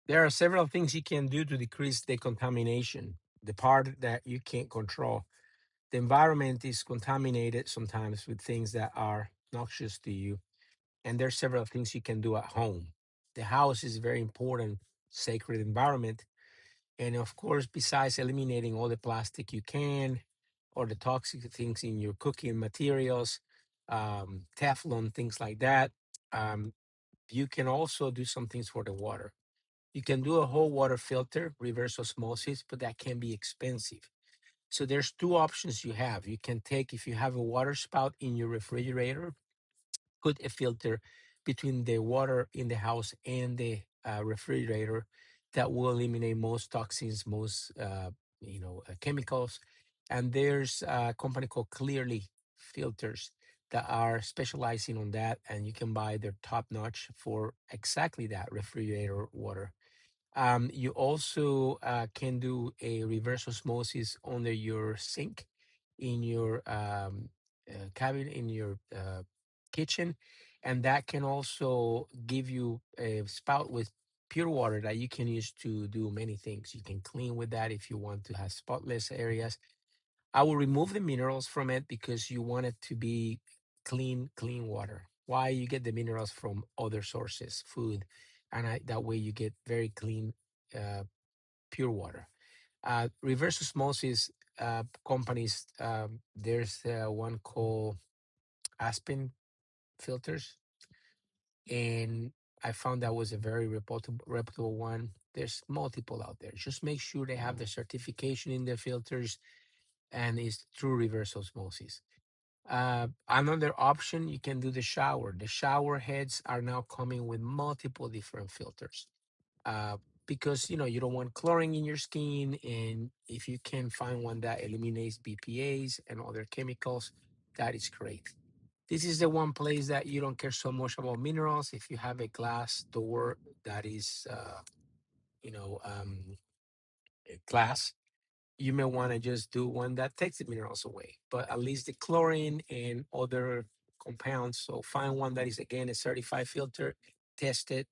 There are several things you can do to decrease the contamination, the part that you can't control. The environment is contaminated sometimes with things that are noxious to you, and there's several things you can do at home. The house is very important, sacred environment, and of course, besides eliminating all the plastic you can or the toxic things in your cooking materials, Teflon, things like that, um, you can also do some things for the water. You can do a whole water filter, reverse osmosis, but that can be expensive. So there's two options you have. You can take, if you have a water spout in your refrigerator, put a filter between the water in the house and the refrigerator that will eliminate most toxins, most chemicals. And there's a company called Clearly Filters that are specializing on that, and you can buy their top notch for exactly that refrigerator water. You also can do a reverse osmosis under your sink in your cabinet in your kitchen, and that can also give you a spout with pure water that you can use to do many things. You can clean with that if you want to have spotless areas. I will remove the minerals from it because you want it to be clean water. Why? You get the minerals from other sources, food, and that way you get very clean, uh, pure water. Reverse osmosis companies, there's one called Aspen Filters, and I found that was a very reputable one. There's multiple out there. Just make sure they have the certification in their filters and it's true reverse osmosis. Another option, you can do the shower. The shower heads are now coming with multiple different filters, uh, because you don't want chlorine in your skin, and if you can find one that eliminates BPA's and other chemicals, that is great. This is the one place that you don't care so much about minerals. If you have a glass door that is, you know, um, glass, you may want to just do one that takes the minerals away, but at least the chlorine and other compounds. So find one that is again a certified filter, test it,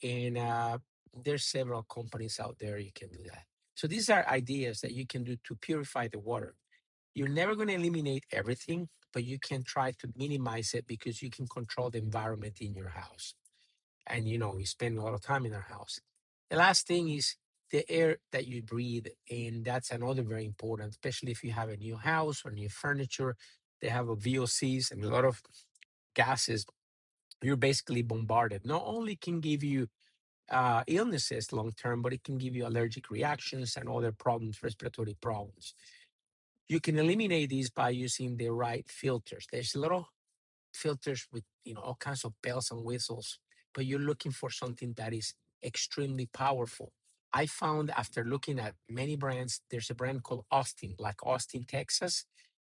and there's several companies out there you can do that. So these are ideas that you can do to purify the water. You're never going to eliminate everything, but you can try to minimize it because you can control the environment in your house. And we spend a lot of time in our house. The last thing is the air that you breathe, and that's another very important, especially if you have a new house or new furniture. They have a VOCs and a lot of gases. You're basically bombarded. Not only can give you illnesses long term, but it can give you allergic reactions and other problems, respiratory problems. You can eliminate these by using the right filters. There's a lot of filters with all kinds of bells and whistles, but you're looking for something that is extremely powerful. I found after looking at many brands, there's a brand called Austin, like Austin, Texas.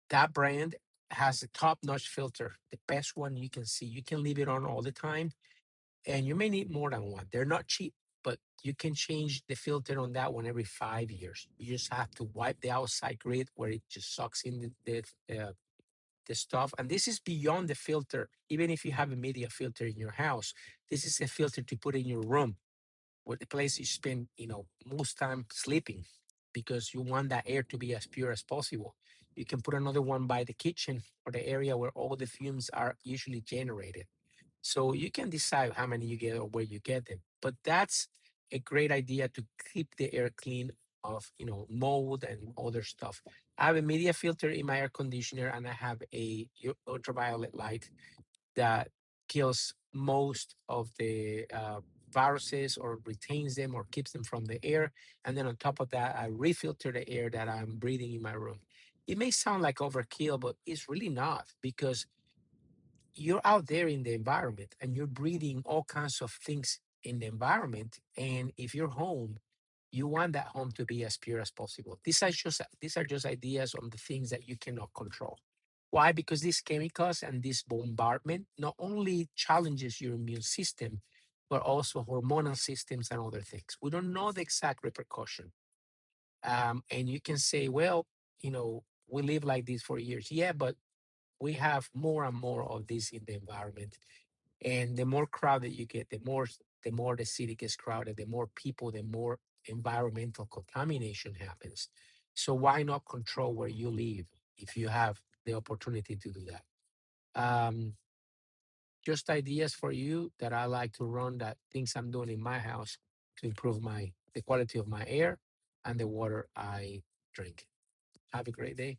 That brand has a top-notch filter, the best one you can see. You can leave it on all the time, and you may need more than one. They're not cheap, but you can change the filter on that one every 5 years. You just have to wipe the outside grid where it just sucks in the stuff. And this is beyond the filter. Even if you have a media filter in your house, this is a filter to put in your room, where the place you spend, most time sleeping, because you want that air to be as pure as possible. You can put another one by the kitchen or the area where all the fumes are usually generated. So you can decide how many you get or where you get them. But that's a great idea to keep the air clean of mold and other stuff. I have a media filter in my air conditioner, and I have a ultraviolet light that kills most of the viruses or retains them or keeps them from the air. And then on top of that, I refilter the air that I'm breathing in my room. It may sound like overkill, but it's really not, because you're out there in the environment and you're breathing all kinds of things in the environment. And if you're home, you want that home to be as pure as possible. These are just ideas on the things that you cannot control. Why? Because these chemicals and this bombardment not only challenges your immune system, but also hormonal systems and other things. We don't know the exact repercussion. And you can say, well, we live like this for years. Yeah, but we have more and more of this in the environment, and the more crowded you get, the more the more the city gets crowded, the more people, the more environmental contamination happens. So why not control where you live if you have the opportunity to do that? Um, just ideas for you that I like to run, that things I'm doing in my house to improve my the quality of my air and the water I drink. Have a great day.